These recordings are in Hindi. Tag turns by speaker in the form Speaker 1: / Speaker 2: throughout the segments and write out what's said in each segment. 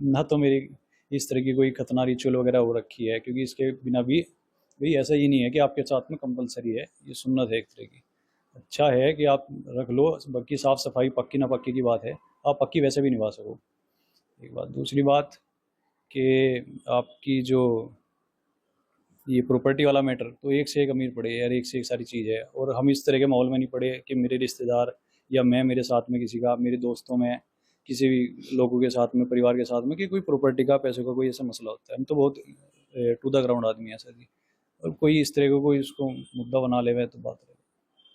Speaker 1: ना तो मेरी इस तरह की कोई खतना रिचुअल वगैरह हो रखी है, क्योंकि इसके बिना भी भाई ऐसा ही नहीं है कि आपके साथ में कंपलसरी है, ये सुन्नत है एक तरह की। अच्छा है कि आप रख लो, बाकी साफ़ सफाई पक्की ना पक्की की बात है, आप पक्की वैसे भी निभा सको, एक बात। दूसरी बात कि आपकी जो ये प्रॉपर्टी वाला मैटर, तो एक से एक अमीर पड़े यार, एक से एक सारी चीज़ है, और हम इस तरह के माहौल में नहीं पड़े कि मेरे रिश्तेदार या मैं मेरे साथ में किसी का, मेरे दोस्तों में किसी भी लोगों के साथ में, परिवार के साथ में, कि कोई प्रॉपर्टी का, पैसों का कोई ऐसा मसला होता है। हम तो बहुत टू द ग्राउंड आदमी है सर जी, और कोई इस तरह का कोई उसको मुद्दा बना ले तो बात रहे।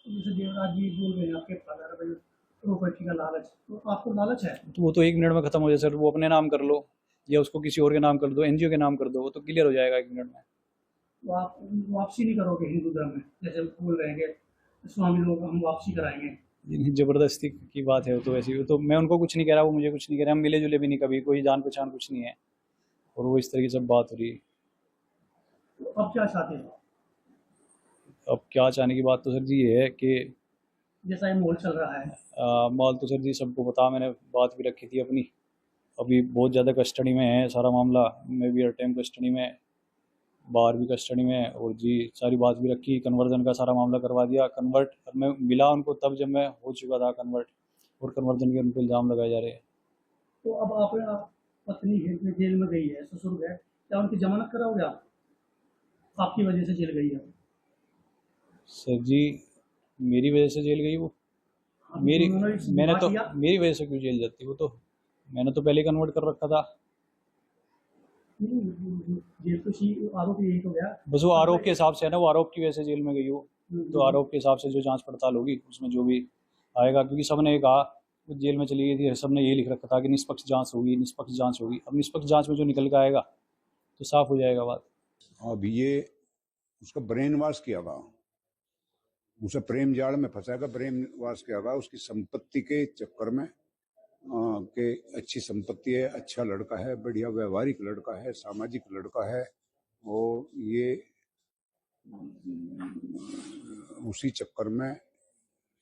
Speaker 2: जैसे देवराज जी बोल रहे हैं आपके फादर भाई प्रॉपर्टी का लालच, तो आपको लालच है?
Speaker 1: तो वो तो 1 मिनट में ख़त्म हो जाए सर, वो अपने नाम कर लो या उसको किसी और के नाम कर दो, एनजीओ के नाम कर दो, वो तो क्लियर हो जाएगा 1 मिनट में।
Speaker 2: तो आप वापसी नहीं करोगे हिंदू धर्म में, जैसे बोल रहे हैं कि स्वामी लोग हम वापसी कराएंगे?
Speaker 1: ज़बरदस्ती की बात है वो तो, ऐसी वो तो मैं उनको कुछ नहीं कह रहा, वो मुझे कुछ नहीं कह रहे, हम मिले जुले भी नहीं कभी, कोई जान पहचान कुछ नहीं है, और वो इस तरह की सब बात हो रही है।
Speaker 2: तो अब क्या चाहते हो?
Speaker 1: अब क्या चाहने की बात तो सर जी ये है कि
Speaker 2: जैसा ये माहौल चल रहा है।
Speaker 1: माल तो सर जी सबको पता, मैंने बात भी रखी थी अपनी, अभी बहुत ज़्यादा कस्टडी में है सारा मामला, मैं भी हर टाइम कस्टडी में, बाहर भी कस्टडी में, और जी सारी बात भी रखी, कन्वर्जन का सारा मामला करवा दिया, कन्वर्ट मैं मिला उनको तब जब मैं हो चुका था कन्वर्ट, और कन्वर्जन के उन पर इल्ज़ाम लगाए जा रहे हैं।
Speaker 2: तो अब आप पत्नी जेल में गई है, ससुर गए, क्या उनकी जमानत कराओगे आप? आपकी वजह से जेल गई है।
Speaker 1: सर जी मेरी वजह से जेल गई वो?
Speaker 2: अभी
Speaker 1: मेरी
Speaker 2: उन्होंने
Speaker 1: मैंने
Speaker 2: विवाह
Speaker 1: तो,
Speaker 2: किया।
Speaker 1: मेरी वजह से क्यों जेल जाती वो तो, मैंने तो पहले कन्वर्ट कर रखा था।
Speaker 2: जेल तो आरोप यही तो गया।
Speaker 1: बस वो
Speaker 2: अब
Speaker 1: आरोप के हिसाब से है ना, वो आरोप की वजह से जेल में गई वो, तो
Speaker 2: हम्म,
Speaker 1: आरोप के हिसाब से जो जांच पड़ताल होगी उसमें जो भी आएगा, क्योंकि सबने कहा वो जेल में चली गई थी, सबने ये लिख रखा था कि निष्पक्ष जांच होगी, निष्पक्ष जांच होगी। अब निष्पक्ष जांच में जो निकल के आएगा तो साफ हो जाएगा बात।
Speaker 3: अब ये उसका ब्रेन वॉश किया गया, उसे प्रेम जाल में फंसाकर ब्रेन वॉश किया गया उसकी संपत्ति के चक्कर में, कि अच्छी संपत्ति है, अच्छा लड़का है, बढ़िया व्यवहारिक लड़का है, सामाजिक लड़का है, और ये उसी चक्कर में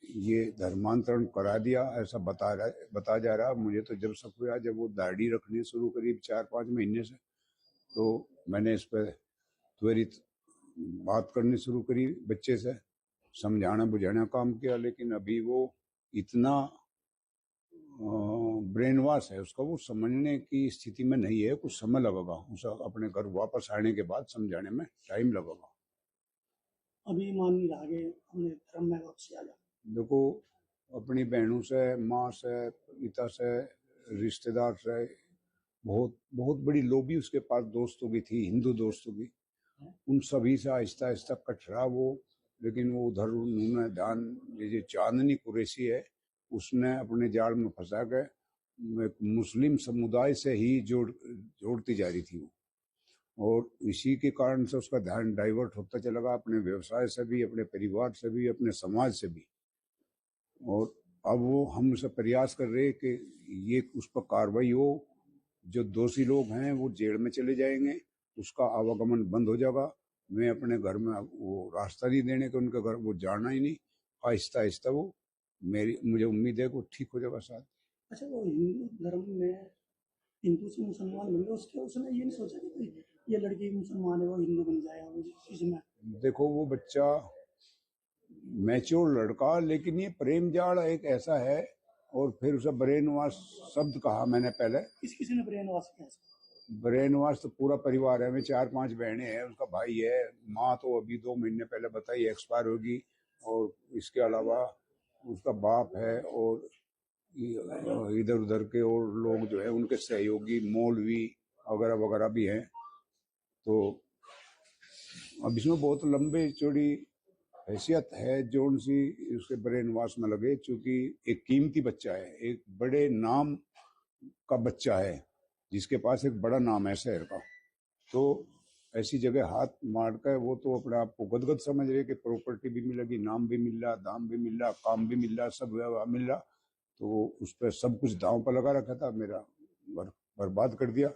Speaker 3: ये धर्मांतरण करा दिया, ऐसा बता जा रहा। मुझे तो जब शक हुआ, जब वो दाढ़ी रखनी शुरू करी 4-5 महीने से, तो मैंने इस पर त्वरित बात करनी शुरू करी, बच्चे से समझाना बुझाना काम किया, लेकिन अभी वो इतना ब्रेन वॉश है उसका, वो समझने की स्थिति में नहीं है। कुछ समय लगेगा उसे अपने घर वापस आने के बाद, समझाने में टाइम लगेगा।
Speaker 2: अभी मान नहीं रहा कि हमने धर्म में वापसी आ जाए।
Speaker 3: देखो, अपनी बहनों से, माँ से, पिता से, रिश्तेदार से बहुत बहुत बड़ी लोबी उसके पास दोस्तों की थी, हिंदू दोस्तों की, उन सभी से आहिस्ता आहिस्ता कट रहा वो। लेकिन वो उधर उन्होंने ध्यान, ये चांदनी कुरैशी है, उसने अपने जाल में फंसा के एक मुस्लिम समुदाय से ही जोड़ती जा रही थी वो, और इसी के कारण से उसका ध्यान डाइवर्ट होता चला गया, अपने व्यवसाय से भी, अपने परिवार से भी, अपने समाज से भी। और अब वो हमसे प्रयास कर रहे कि ये उस पर कार्रवाई हो, जो दोषी लोग हैं वो जेल में चले जाएंगे, उसका आवागमन बंद हो जाएगा। मैं अपने घर में वो रास्ता नहीं देने के, उनके घर वो जाना ही नहीं, आहिस्ता आहिस्ता वो मुझे उम्मीद है कि वो ठीक हो जाएगा साथ।
Speaker 2: अच्छा, वो हिंदू धर्म में हिंदू से मुसलमान बन गए, उसके उसने ये नहीं सोचा कि भाई ये लड़की मुसलमान है वो हिंदू बन जाएगा वो चीज में?
Speaker 3: देखो, वो बच्चा मैच्योर लड़का, लेकिन ये प्रेम जाल एक ऐसा है, और फिर उसे ब्रेन वॉश शब्द कहा मैंने पहले।
Speaker 2: किसी ने ब्रेन वॉश किया?
Speaker 3: ब्रेन वॉश तो पूरा परिवार है, मैं 4-5 बहनें हैं, उसका भाई है, माँ तो अभी 2 महीने पहले बताई एक्सपायर होगी, और इसके अलावा उसका बाप है, और इधर उधर के और लोग जो है उनके सहयोगी मौलवी वगैरह वगैरह भी हैं। तो अब इसमें बहुत लंबी चौड़ी हैसियत है जो उनसी उसके ब्रेन वॉश में लगे, चूंकि एक कीमती बच्चा है, एक बड़े नाम का बच्चा है, जिसके पास एक बड़ा नाम है शहर का, तो ऐसी जगह हाथ मार कर वो तो अपने आप को गदगद समझ रहे कि प्रॉपर्टी भी मिलेगी, नाम भी मिल रहा, दाम भी मिल रहा, काम भी मिल रहा, सब मिल रहा। तो उस पर सब कुछ दांव पर लगा रखा था, मेरा बर्बाद कर दिया।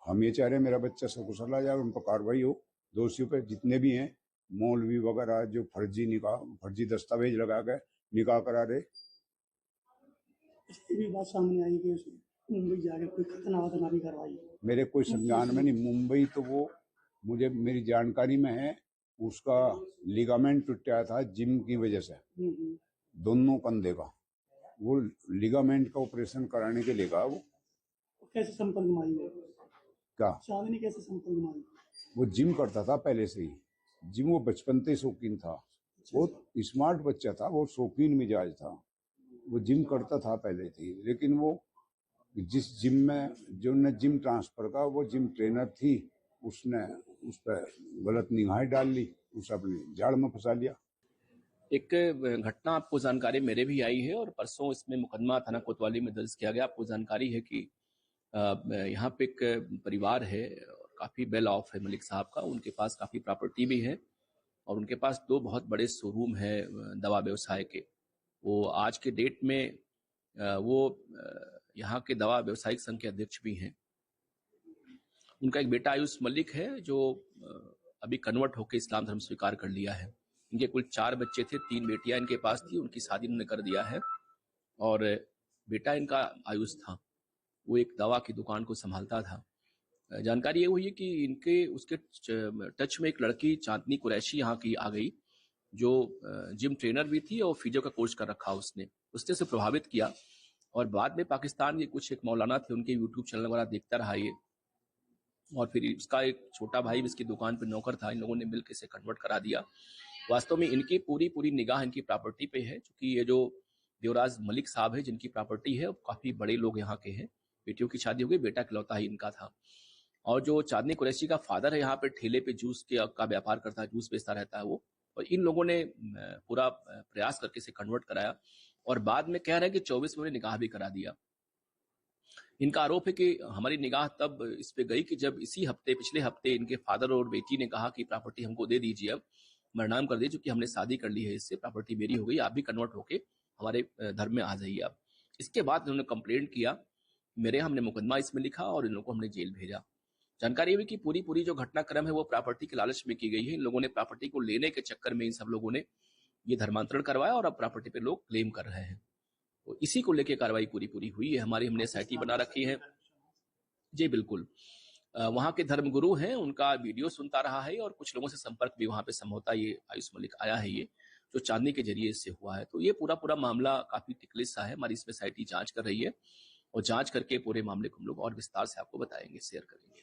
Speaker 3: हम ये चाह रहे हैं मेरा बच्चा सकुशल आ जाए, उन पर कार्रवाई हो, दोषियों पे जितने भी हैं, मौलवी वगैरह जो फर्जी दस्तावेज लगा कर निकाह करा रहे।
Speaker 2: ये भी बात सामने आई कि उसने मुंबई जाकर कोई खतना भी करवाई।
Speaker 3: मेरे कोई संज्ञान में नहीं। मुंबई तो वो मुझे मेरी जानकारी में है, उसका लिगामेंट टूटा था जिम की वजह से, दोनों कंधे का। वो लिगामेंट का ऑपरेशन कराने के लिए गया वो।
Speaker 2: कैसे संपर्क में आई वो?
Speaker 3: क्या
Speaker 2: चांदनी कैसे संपर्क में आई?
Speaker 3: वो जिम करता था पहले से ही। जिम वो बचपन से शौकीन था, बहुत स्मार्ट बच्चा था, बहुत शौकीन मिजाज था। वो जिम करता था पहले से ही, लेकिन वो जिस जिम में जो ने जिम ट्रांसफर का, वो जिम ट्रेनर थी, उसने उस पर गलत निगाहें डाल ली, उसे अपनी जाड़ में फंसा लिया।
Speaker 4: एक घटना आपको जानकारी मेरे भी आई है और परसों इसमें मुकदमा थाना कोतवाली में दर्ज किया गया। आपको जानकारी है कि यहाँ पे एक परिवार है और काफ़ी वेल ऑफ है मलिक साहब का। उनके पास काफ़ी प्रॉपर्टी भी है और उनके पास 2 बहुत बड़े शोरूम है दवा व्यवसाय के। वो आज के डेट में वो यहाँ के दवा व्यवसायिक संघ के अध्यक्ष भी हैं। उनका एक बेटा आयुष मलिक है जो अभी कन्वर्ट होकर इस्लाम धर्म स्वीकार कर लिया है। इनके कुल 4 बच्चे थे, 3 बेटियां इनके पास थी, उनकी शादी उन्होंने कर दिया है और बेटा इनका आयुष था, वो एक दवा की दुकान को संभालता था। जानकारी ये हुई है कि इनके उसके टच में एक लड़की चांदनी कुरैशी यहाँ की आ गई, जो जिम ट्रेनर भी थी और फिजियो का कोर्स कर रखा उसने उसे प्रभावित किया और बाद में पाकिस्तान के कुछ एक मौलाना थे, उनके यूट्यूब चैनल वगैरह देखता रहा ये, और फिर इसका एक छोटा भाई भी इसकी दुकान पर नौकर था। इन लोगों ने मिलकर इसे कन्वर्ट करा दिया। वास्तव में इनकी पूरी निगाह इनकी प्रॉपर्टी पे है, क्योंकि ये जो देवराज मलिक साहब है जिनकी प्रॉपर्टी है, काफ़ी बड़े लोग यहाँ के हैं। बेटियों की शादी हो गई, बेटा इकलौता ही इनका था। और जो चांदनी कुरैशी का फादर है यहाँ पे ठेले पे जूस का व्यापार करता है, जूस बेचता रहता है वो। और इन लोगों ने पूरा प्रयास करके इसे कन्वर्ट कराया और बाद में कह रहे हैं कि 24 में निकाह भी करा दिया। इनका आरोप है कि हमारी निगाह तब इस पे गई कि जब इसी हफ्ते, पिछले हफ्ते इनके फादर और बेटी ने कहा कि प्रॉपर्टी हमको दे दीजिए, अब मरनाम कर दीजिए, क्योंकि हमने शादी कर ली है इससे, प्रॉपर्टी मेरी हो गई, आप भी कन्वर्ट होके हमारे धर्म में आ जाइए आप। इसके बाद उन्होंने कंप्लेंट किया, मेरे हमने मुकदमा इसमें लिखा और इन लोगों को हमने जेल भेजा। जानकारी हुई कि पूरी जो घटनाक्रम है वो प्रॉपर्टी के लालच में की गई है। इन लोगों ने प्रॉपर्टी को लेने के चक्कर में इन सब लोगों ने ये धर्मांतरण करवाया और अब प्रॉपर्टी पे लोग क्लेम कर रहे हैं। तो इसी को लेकर कार्रवाई पूरी हुई है हमारी। हमने SIT बना रखी है। जी बिल्कुल, वहाँ के धर्मगुरु हैं, उनका वीडियो सुनता रहा है और कुछ लोगों से संपर्क भी वहाँ पे समझौता ये आयुष मलिक आया है, ये जो चांदनी के जरिए इससे हुआ है। तो ये पूरा मामला काफी टिकलिस सा है। हमारी इसमें SIT जांच कर रही है और जांच करके पूरे मामले को हम लोग और विस्तार से आपको बताएंगे, शेयर करेंगे।